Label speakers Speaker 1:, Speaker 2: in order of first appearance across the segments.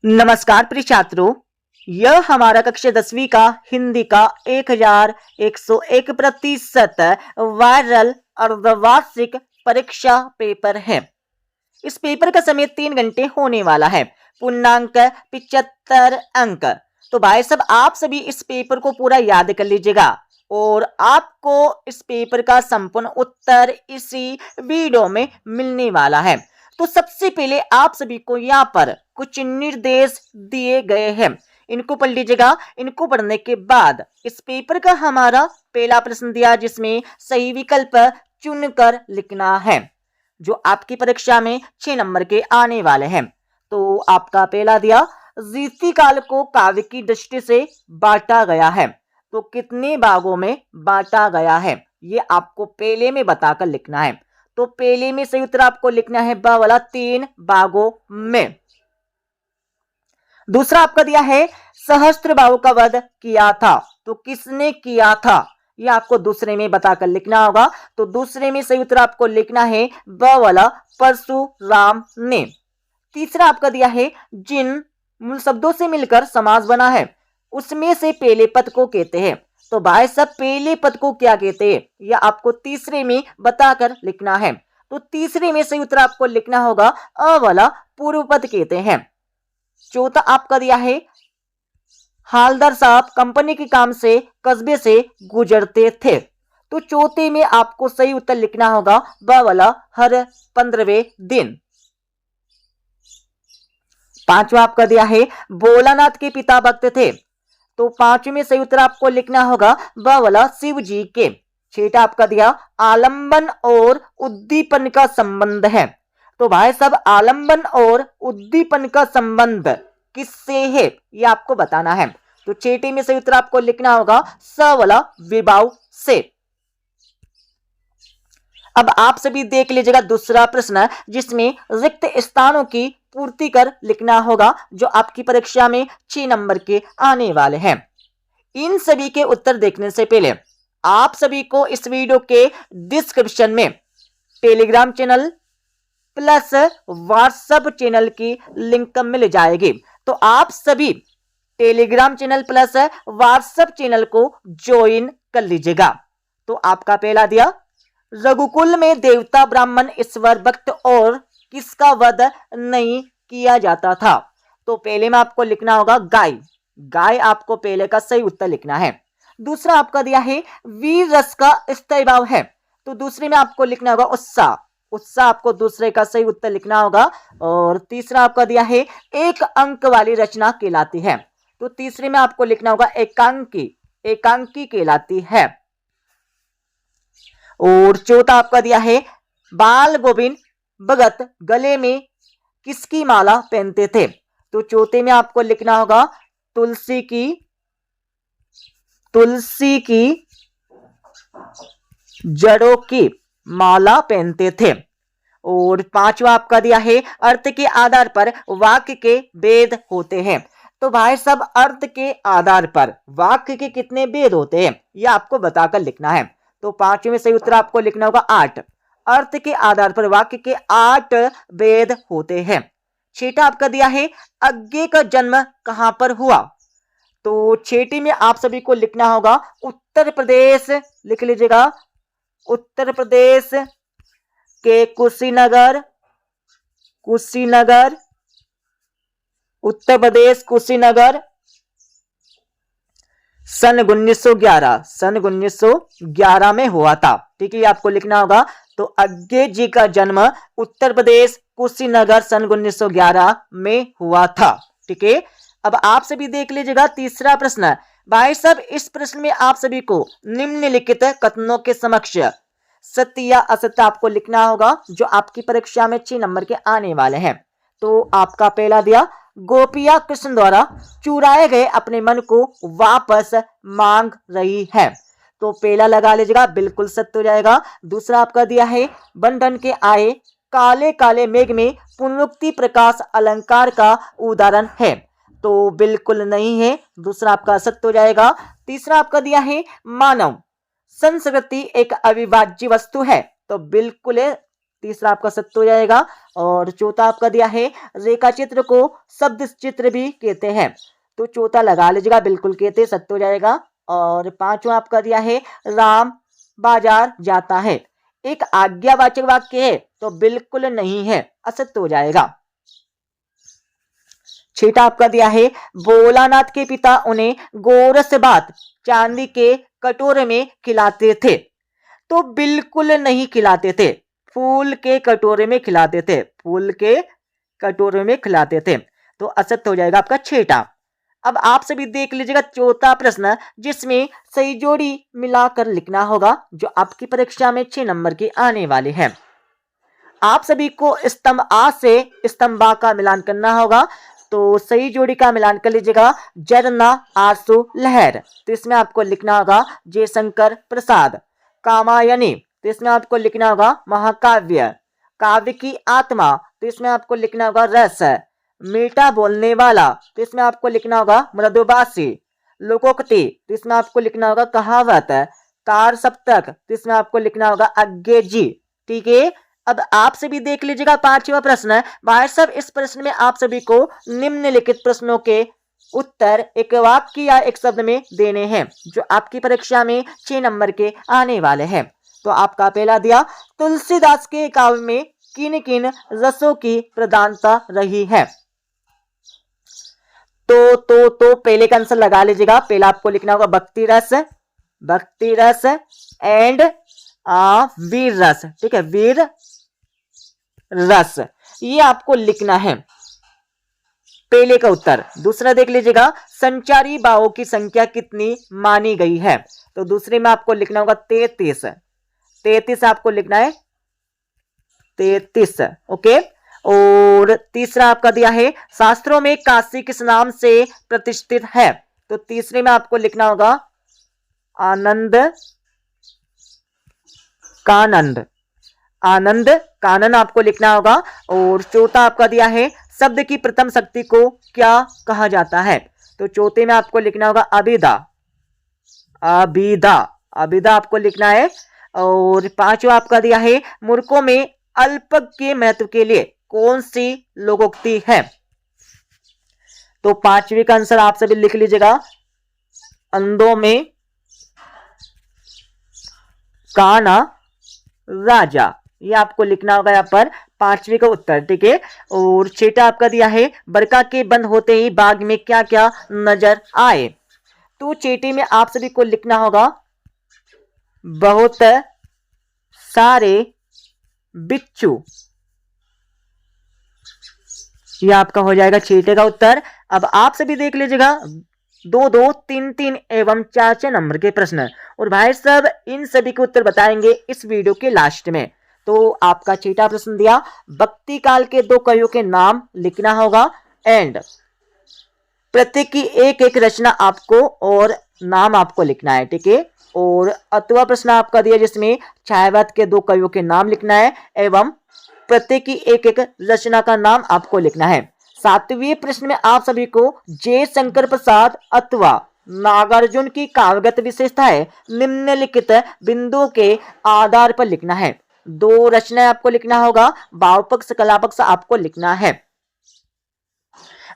Speaker 1: नमस्कार प्रिय छात्रों, यह हमारा कक्षा 10वीं का हिंदी का 1101% वायरल अर्धवार्षिक परीक्षा पेपर है। इस पेपर का समय 3 घंटे होने वाला है। पूर्णांक 75 अंक। तो भाई साहब, आप सभी इस पेपर को पूरा याद कर लीजिएगा और आपको इस पेपर का संपूर्ण उत्तर इसी वीडियो में मिलने वाला है। तो सबसे पहले आप सभी को यहाँ पर कुछ निर्देश दिए गए हैं, इनको पढ़ लीजिएगा। इनको पढ़ने के बाद इस पेपर का हमारा पहला प्रश्न दिया, जिसमें सही विकल्प चुनकर लिखना है, जो आपकी परीक्षा में 6 नंबर के आने वाले हैं। तो आपका पहला दिया, रीतिकाल को काव्य की दृष्टि से बांटा गया है। तो कितने भागों में बांटा गया है, ये आपको पहले में बताकर लिखना है। तो पहले में सही उत्तर आपको लिखना है ब वाला, 3 भागों में। दूसरा आपका दिया है, सहस्त्रबाहु का वध किया था। तो किसने किया था, ये आपको दूसरे में बताकर लिखना होगा। तो दूसरे में सही उत्तर आपको लिखना है ब वाला, परशुराम ने। तीसरा आपका दिया है, जिन मूल शब्दों से मिलकर समास बना है उसमें से पहले पद को कहते हैं। तो भाई सब पहले पद को क्या कहते हैं, यह आपको तीसरे में बताकर लिखना है। तो तीसरे में सही उत्तर आपको लिखना होगा अ वाला, पूर्व पद कहते हैं। चौथा आपका दिया है, हालदार साहब कंपनी के काम से कस्बे से गुजरते थे। तो चौथे में आपको सही उत्तर लिखना होगा ब वाला, हर 15वें दिन। पांचवा आपका दिया है, भोलानाथ के पिता भक्त थे। तो पांचवें में सही उत्तर आपको लिखना होगा ब वाला, शिव जी के। छठा आपका दिया, आलंबन और उद्दीपन का संबंध है। तो भाई साहब, आलंबन और उद्दीपन का संबंध किससे है, ये आपको बताना है। तो छठे में सही उत्तर आपको लिखना होगा स वाला, विभाव से। अब आप सभी देख लीजिएगा दूसरा प्रश्न, जिसमें रिक्त स्थानों की पूर्ति कर लिखना होगा, जो आपकी परीक्षा में 6 नंबर के आने वाले हैं। इन सभी के उत्तर देखने से पहले आप सभी को इस वीडियो के डिस्क्रिप्शन में Telegram channel plus WhatsApp channel की लिंक मिल जाएगी। तो आप सभी Telegram channel plus WhatsApp channel को ज्वाइन कर लीजिएगा। तो आपका पहला दिया, रघुकुल में देवता ब्राह्मण ईश्वर भक्त और किसका वध नहीं किया जाता था। तो पहले में आपको लिखना होगा गाय। गाय आपको पहले का सही उत्तर लिखना है। दूसरा आपका दिया है, वीर रस का स्थायी भाव है। तो दूसरे में आपको लिखना होगा उत्साह। उत्साह आपको दूसरे का सही उत्तर लिखना होगा। और तीसरा आपका दिया है, एक अंक वाली रचना कहलाती है। तो तीसरे में आपको लिखना होगा एकांकी। एकांकी कहलाती है। और चौथा आपका दिया है, बाल गोविंद भगत गले में किसकी माला पहनते थे। तो चौथे में आपको लिखना होगा तुलसी की। तुलसी की जड़ों की माला पहनते थे। और पांचवा आपका दिया है, अर्थ के आधार पर वाक्य के भेद होते हैं। तो भाई सब, अर्थ के आधार पर वाक्य के कितने भेद होते हैं, यह आपको बताकर लिखना है। तो पांचवें में सही उत्तर आपको लिखना होगा 8। अर्थ के आधार पर वाक्य के 8 भेद होते हैं। छठा आपका दिया है, अज्ञे का जन्म कहां पर हुआ। तो छठी में आप सभी को लिखना होगा उत्तर प्रदेश। लिख लीजिएगा, उत्तर प्रदेश के कुशीनगर। कुशीनगर, उत्तर प्रदेश कुशीनगर, सन 1911। सन 1911 में हुआ था। ठीक है, आपको लिखना होगा। तो अज्ञे जी का जन्म उत्तर प्रदेश कुशीनगर सन 1911 में हुआ था। ठीक है, अब आप सभी देख लीजिएगा तीसरा प्रश्न। भाई साहब, इस प्रश्न में आप सभी को निम्नलिखित कथनों के समक्ष सत्य या असत्य आपको लिखना होगा, जो आपकी परीक्षा में 6 नंबर के आने वाले हैं। तो आपका पहला दिया, गोपिया कृष्ण द्वारा चुराए गए अपने मन को वापस मांग रही है। तो पहला लगा लीजिएगा, बिल्कुल सत्य हो जाएगा। दूसरा आपका दिया है, बंधन के आए काले काले मेघ में पुनरुक्ति प्रकाश अलंकार का उदाहरण है। तो बिल्कुल नहीं है, दूसरा आपका सत्य हो जाएगा। तीसरा आपका दिया है, मानव संस्कृति एक अविभाज्य वस्तु है। तो बिल्कुल तीसरा आपका सत्य हो जाएगा। और चौथा आपका दिया है रेखा चित्र को शब्द चित्र भी कहते हैं, तो चौथा लगा लीजिएगा, बिल्कुल कहते सत्य हो जाएगा। और पांचवा आपका दिया है राम बाजार जाता है, एक आज्ञावाचक वाक्य है, तो बिल्कुल नहीं है, असत्य हो जाएगा। छठा आपका दिया है भोलानाथ के पिता उन्हें गोरस भात चांदी के कटोरे में खिलाते थे, तो बिल्कुल नहीं खिलाते थे, फूल के कटोरे में खिलाते थे, फूल के कटोरे में खिलाते थे, तो असत्य हो जाएगा आपका छठा। अब आप सभी देख लीजिएगा चौथा प्रश्न, जिसमें सही जोड़ी मिलाकर लिखना होगा, जो आपकी परीक्षा में 6 नंबर के आने वाले हैं। आप सभी को स्तंभ आ से स्तंभ बा का मिलान करना होगा, तो सही जोड़ी का मिलान कर लीजिएगा। झरना आंसू लहर, तो इसमें आपको लिखना होगा जयशंकर प्रसाद। कामायनी, तो इसमें आपको लिखना होगा महाकाव्य। काव्य की आत्मा, तो इसमें आपको लिखना होगा रस। मीठा बोलने वाला, तो इसमें आपको लिखना होगा मृदुभाषी। लोकोक्ति, तो इसमें आपको लिखना होगा कहावत। कार सप्तक, तो इसमें आपको लिखना होगा अज्ञेजी। ठीक है, अब आप सभी देख लीजिएगा पांचवा प्रश्न। भाई साहब इस प्रश्न में आप सभी को निम्नलिखित प्रश्नों के उत्तर एक वाक्य या एक शब्द में देने हैं, जो आपकी परीक्षा में 6 नंबर के आने वाले हैं। तो आपका पहला दिया तुलसीदास के काव्य में किन किन रसों की प्रधानता रही है। तो पहले का आंसर लगा लीजिएगा। पहला आपको लिखना होगा भक्ति रस एंड वीर रस। ठीक है, वीर रस, ये आपको लिखना है पहले का उत्तर। दूसरा देख लीजिएगा संचारी भावों की संख्या कितनी मानी गई है, तो दूसरे में आपको लिखना होगा 33 आपको लिखना है 33। ओके, और तीसरा आपका दिया है शास्त्रों में काशी किस नाम से प्रतिष्ठित है, तो तीसरे में आपको लिखना होगा आनंद कानन आपको लिखना होगा। और चौथा आपका दिया है शब्द की प्रथम शक्ति को क्या कहा जाता है, तो चौथे में आपको लिखना होगा अभिधा आपको लिखना है। और पांचवा आपका दिया है मूर्खों में अल्पज्ञ के महत्व के लिए कौन सी लोकोक्ति है, तो पांचवी का आंसर आप सभी लिख लीजिएगा अंधों में काना राजा, ये आपको लिखना होगा यहाँ पर पांचवी का उत्तर। ठीक है, और छठा आपका दिया है बरखा के बंद होते ही बाग में क्या क्या नजर आए, तो छठे में आप सभी को लिखना होगा बहुत सारे बिच्छू, ये आपका हो जाएगा छठे का उत्तर। अब आप सभी देख लीजिएगा 2, 2, 3, 3 एवं 4, 4 नंबर के प्रश्न, और भाई साहब इन सभी के उत्तर बताएंगे इस वीडियो के लास्ट में। तो आपका छठा प्रश्न दिया भक्ति काल के 2 कवियों के नाम लिखना होगा, एंड प्रत्येक की एक एक रचना आपको और नाम आपको लिखना है। ठीक है, और अथवा प्रश्न आपका दिया जिसमें छायावाद के 2 कवियों के नाम लिखना है एवं प्रत्येक की एक एक रचना का नाम आपको लिखना है। सातवें प्रश्न में आप सभी को जयशंकर प्रसाद अथवा नागार्जुन की काव्यगत विशेषताएं निम्नलिखित बिंदुओं के आधार पर लिखना है। 2 रचनाएं आपको लिखना होगा, भाव पक्ष कला पक्ष आपको लिखना है।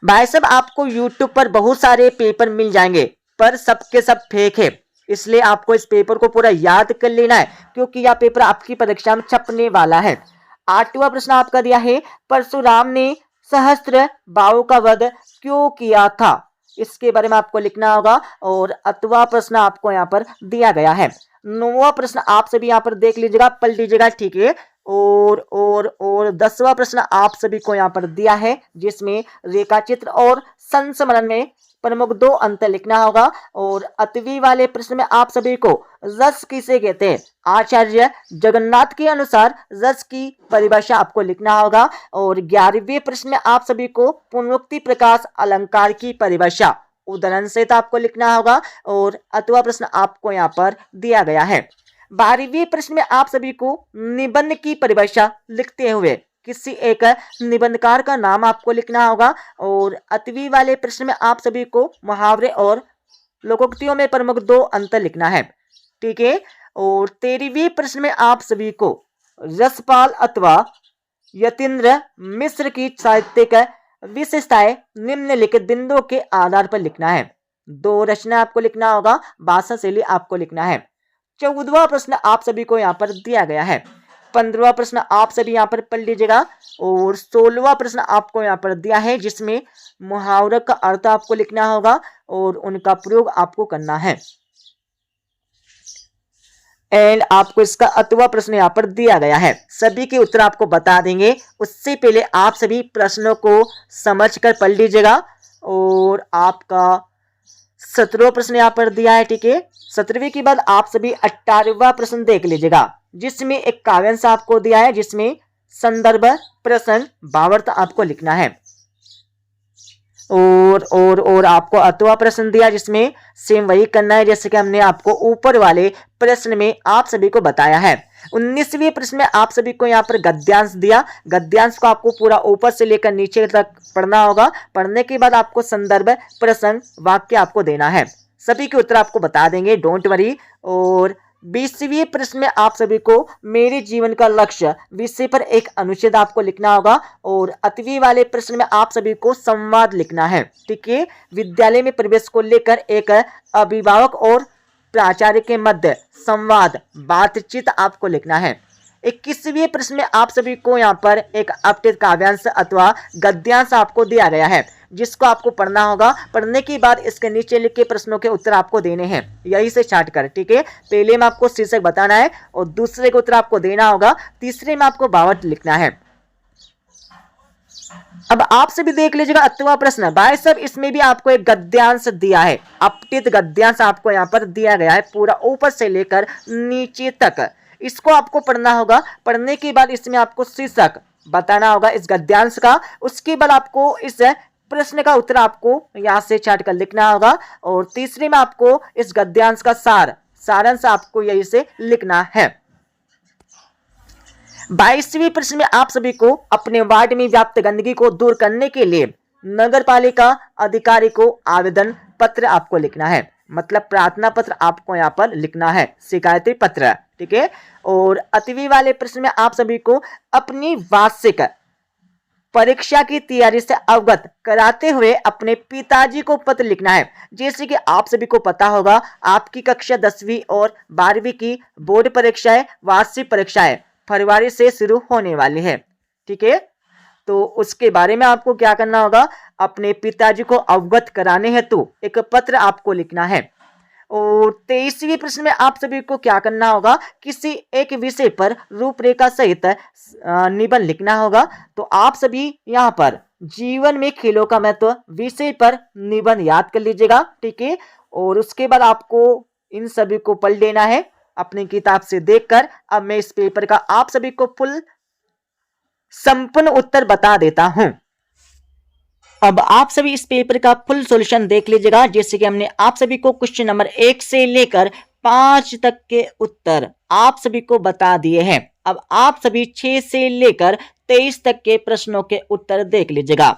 Speaker 1: भाई साहब आपको YouTube पर बहुत सारे पेपर मिल जाएंगे, पर सबके सब फेक है, इसलिए आपको इस पेपर को पूरा याद कर लेना है, क्योंकि यह पेपर आपकी परीक्षा में छपने वाला है। 8वां प्रश्न आपका दिया है परशुराम ने सहस्त्र बाहुओं का वध क्यों किया था, इसके बारे में आपको लिखना होगा। और 8वां प्रश्न आपको यहाँ पर दिया गया है। 9वां प्रश्न आप सभी यहाँ पर देख लीजिएगा, पढ़ लीजिएगा। ठीक है, और 10वां प्रश्न आप सभी को यहाँ पर दिया है, जिसमें रेखा चित्र और संस्मरण में प्रमुख 2 अंतर लिखना होगा। और 8वीं वाले प्रश्न में आप सभी को रस किसे कहते हैं, आचार्य जगन्नाथ के अनुसार रस की परिभाषा आपको लिखना होगा। और 11वें प्रश्न में आप सभी को पुनरुक्ति प्रकाश अलंकार की परिभाषा उदाहरण सहित आपको लिखना होगा। और 8वां प्रश्न आपको यहाँ पर दिया गया है। 12वें प्रश्न में आप सभी को निबंध की परिभाषा लिखते हुए किसी एक निबंधकार का नाम आपको लिखना होगा। और 8वीं वाले प्रश्न में आप सभी को मुहावरे और लोकोक्तियों में प्रमुख 2 अंतर लिखना है। ठीक है, और 13वें प्रश्न में आप सभी को यशपाल अथवा यतीन्द्र मिश्र की साहित्यिक विशेषताएं निम्नलिखित बिंदुओं के आधार पर लिखना है। 2 रचना आपको लिखना होगा, भाषा शैली आपको लिखना है। 14वां प्रश्न आप सभी को यहाँ पर दिया गया है। 15वां प्रश्न आप सभी यहाँ पर पढ़ लीजिएगा और 16वां प्रश्न आपको यहाँ पर दिया है जिसमें मुहावरों का अर्थ आपको लिखना होगा और उनका प्रयोग आपको करना है। एंड आपको इसका 8वां प्रश्न यहाँ पर दिया गया है। सभी के उत्तर आपको बता देंगे, उससे पहले आप सभी प्रश्नों को समझकर पढ़ लीजिएगा। और आपका 17वां प्रश्न यहाँ पर दिया है, ठीक है। 17वें के बाद आप सभी 18वां प्रश्न देख लीजिएगा जिसमें एक काव्यांश आपको दिया है जिसमें संदर्भ, प्रसंग, भावार्थ आपको लिखना है। और आपको 8वां प्रश्न दिया जिसमें सेम वही करना है जैसे कि हमने आपको ऊपर वाले प्रश्न में आप सभी को बताया है। 19वें प्रश्न में आप सभी को यहाँ पर गद्यांश दिया। गद्यांश को आपको पूरा ऊपर से लेकर नीचे तक पढ़ना होगा। पढ़ने के बाद आपको संदर्भ, प्रसंग, वाक्य आपको देना है। सभी के उत्तर आपको बता देंगे, डोंट वरी। और 20वें प्रश्न में आप सभी को मेरे जीवन का लक्ष्य विषय पर एक अनुच्छेद आपको लिखना होगा। और 8वें वाले प्रश्न में आप सभी को संवाद लिखना है, ठीक है। विद्यालय में प्रवेश को लेकर एक अभिभावक और प्राचार्य के मध्य संवाद, बातचीत आपको लिखना है। 21वें प्रश्न में आप सभी को यहाँ पर एक अपठित काव्यांश अथवा गद्यांश आपको दिया गया है जिसको आपको पढ़ना होगा। पढ़ने के बाद इसके नीचे लिखे प्रश्नों के उत्तर आपको देने हैं यही से छाट कर, ठीक है। पहले में आपको शीर्षक बताना है और दूसरे के उत्तर आपको देना होगा, तीसरे में आपको भावार्थ लिखना है। अब आप सभी देख लीजिएगा 8वां प्रश्न। भाई साहब इसमें भी आपको एक गद्यांश दिया है, अपठित गद्यांश आपको यहाँ पर दिया गया है पूरा ऊपर से लेकर नीचे तक। इसको आपको पढ़ना होगा। पढ़ने के बाद इसमें आपको शीर्षक बताना होगा इस गद्यांश का। उसके बाद आपको इस प्रश्न का उत्तर आपको यहाँ से छाट कर लिखना होगा। और तीसरे में आपको इस गद्यांश का सारांश आपको यही से लिखना है। 22वें प्रश्न में आप सभी को अपने वार्ड में व्याप्त गंदगी को दूर करने के लिए नगर पालिका अधिकारी को आवेदन पत्र आपको लिखना है, मतलब प्रार्थना पत्र आपको यहाँ पर लिखना है, शिकायती पत्र, ठीक है। और 8वें वाले प्रश्न में आप सभी को अपनी वार्षिक परीक्षा की तैयारी से अवगत कराते हुए अपने पिताजी को पत्र लिखना है। जैसे कि आप सभी को पता होगा आपकी कक्षा 10वीं और 12वीं की बोर्ड परीक्षाएं, वार्षिक परीक्षाएं फरवरी से शुरू होने वाली है, ठीक है। तो उसके बारे में आपको क्या करना होगा, अपने पिताजी को अवगत कराने हेतु एक पत्र आपको लिखना है। और 23वें प्रश्न में आप सभी को क्या करना होगा, किसी एक विषय पर रूपरेखा सहित निबंध लिखना होगा। तो आप सभी यहाँ पर जीवन में खेलों का महत्व विषय पर निबंध याद कर लीजिएगा, ठीक है। और उसके बाद आपको इन सभी को पढ़ लेना है अपनी किताब से देखकर। अब मैं इस पेपर का आप सभी को फुल संपूर्ण उत्तर बता देता हूं। अब आप सभी इस पेपर का फुल सॉल्यूशन देख लीजिएगा। जैसे कि हमने आप सभी को क्वेश्चन नंबर 1 से लेकर 5 तक के उत्तर आप सभी को बता दिए हैं। अब आप सभी 6 से लेकर 23 तक के प्रश्नों के उत्तर देख लीजिएगा।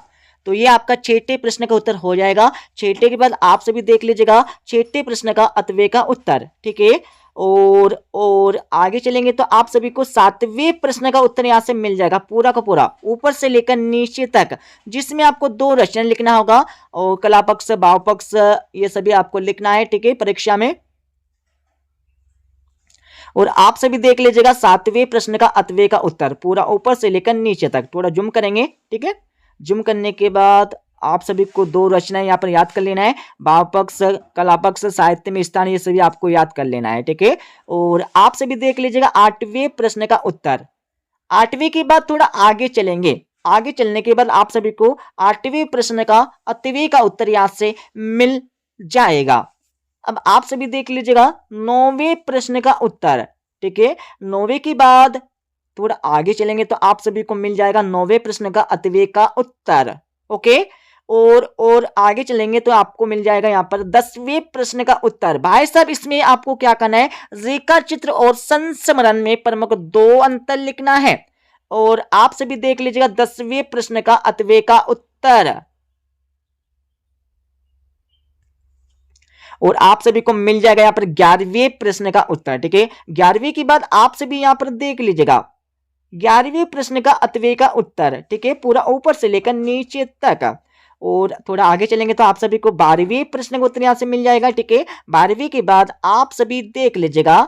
Speaker 1: तो ये आपका 6ठे प्रश्न का उत्तर हो जाएगा। 6ठे के बाद आप सभी देख लीजिएगा 6ठे प्रश्न का 8वें का उत्तर, ठीक है। और आगे चलेंगे तो आप सभी को 7वें प्रश्न का उत्तर यहां से मिल जाएगा पूरा का पूरा ऊपर से लेकर नीचे तक, जिसमें आपको 2 रचना लिखना होगा और कला पक्ष, भाव पक्ष ये सभी आपको लिखना है, ठीक है, परीक्षा में। और आप सभी देख लीजिएगा 7वें प्रश्न का 8वें का उत्तर पूरा ऊपर से लेकर नीचे तक। थोड़ा जूम करेंगे, ठीक है। जूम करने के बाद आप सभी को 2 रचनाएं यहाँ पर याद कर लेना है, भाव पक्ष, कला पक्ष, साहित्य में स्थान, ये सभी आपको याद कर लेना है, ठीक है। और आप सभी देख लीजिएगा 8वें प्रश्न का उत्तर। 8वें के बाद थोड़ा आगे चलेंगे, आगे चलने के बाद आप सभी को 8वें प्रश्न का 8वें का उत्तर यहाँ से मिल जाएगा। अब आप सभी देख लीजिएगा 9वें प्रश्न का उत्तर, ठीक है। 9वें के बाद थोड़ा आगे चलेंगे तो आप सभी को मिल जाएगा 9वें प्रश्न का 8वें का उत्तर, ओके। और आगे चलेंगे तो आपको मिल जाएगा यहाँ पर 10वें प्रश्न का उत्तर। भाई साहब इसमें आपको क्या करना है, रेखा चित्र और संस्मरण में प्रमुख 2 अंतर लिखना है। और आप सभी देख लीजिएगा 10वें प्रश्न का 8वें का उत्तर। और आप सभी को मिल जाएगा यहाँ पर 11वें प्रश्न का उत्तर, ठीक है। 11वीं के बाद आप सभी यहाँ पर देख लीजिएगा 11वें प्रश्न का अथवे का उत्तर, ठीक है, पूरा ऊपर से लेकर नीचे तक। और थोड़ा आगे चलेंगे तो आप सभी को 12वें प्रश्न का उत्तर यहाँ से मिल जाएगा, ठीक है। 12वीं के बाद आप सभी देख लीजिएगा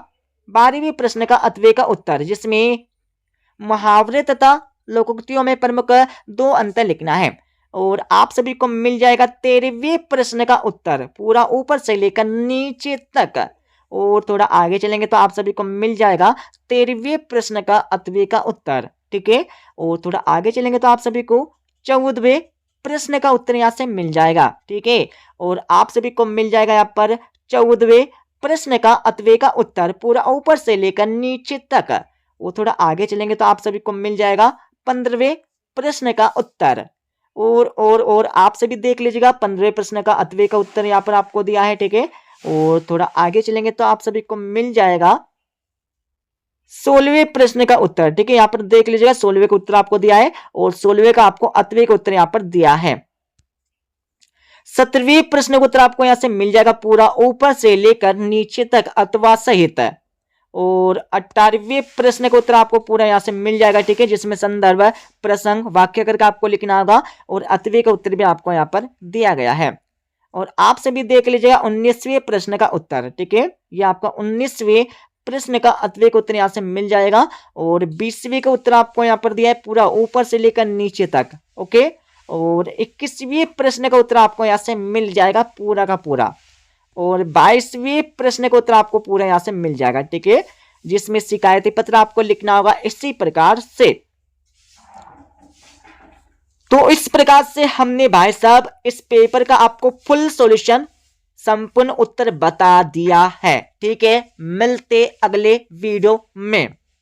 Speaker 1: 12वें प्रश्न का अथवे का उत्तर, जिसमें मुहावरे तथा लोकोक्तियों में प्रमुख 2 अंतर लिखना है। और आप सभी को मिल जाएगा 13वें प्रश्न का उत्तर, पूरा ऊपर से लेकर नीचे तक। और थोड़ा आगे चलेंगे तो आप सभी को मिल जाएगा 13वें प्रश्न का अथवे का उत्तर, ठीक है। और थोड़ा आगे चलेंगे तो आप सभी को 14वें प्रश्न का उत्तर यहाँ से मिल जाएगा, ठीक है। और आप सभी को मिल जाएगा यहाँ पर 14वें प्रश्न का अथवे का उत्तर, पूरा ऊपर से लेकर नीचे तक। वो थोड़ा आगे चलेंगे तो आप सभी को मिल जाएगा 15वें प्रश्न का उत्तर। और आप सभी देख लीजिएगा 15वें प्रश्न का अथवे का उत्तर यहाँ पर आपको दिया है, ठीक है। और थोड़ा आगे चलेंगे तो आप सभी को मिल जाएगा 16वें प्रश्न का उत्तर, ठीक है। यहाँ पर देख लीजिएगा 16वें का उत्तर आपको दिया है और 16वें का आपको अथवे का उत्तर यहाँ पर दिया है। 17वें प्रश्न का उत्तर आपको यहाँ से मिल जाएगा पूरा ऊपर से लेकर नीचे तक अथवा सहित। और 18वें प्रश्न का उत्तर आपको पूरा यहाँ से मिल जाएगा, ठीक है, जिसमें संदर्भ, प्रसंग, वाक्य करके आपको लिखना होगा। और अथवे का उत्तर भी आपको यहाँ पर दिया गया है। और आप सभी देख लीजिएगा 19वें प्रश्न का उत्तर, ठीक है, ये आपका 19वें प्रश्न का अथवे का उत्तर यहाँ से मिल जाएगा। और 20वें का उत्तर आपको यहाँ पर दिया है पूरा ऊपर से लेकर नीचे तक, ओके। और 21वें प्रश्न का उत्तर आपको यहाँ से मिल जाएगा पूरा का पूरा। और 22वें प्रश्न का उत्तर आपको पूरा यहाँ से मिल जाएगा, ठीक है, जिसमें शिकायती पत्र आपको लिखना होगा इसी प्रकार से। तो इस प्रकार से हमने भाई साहब इस पेपर का आपको फुल सॉल्यूशन, संपूर्ण उत्तर बता दिया है, ठीक है। मिलते अगले वीडियो में।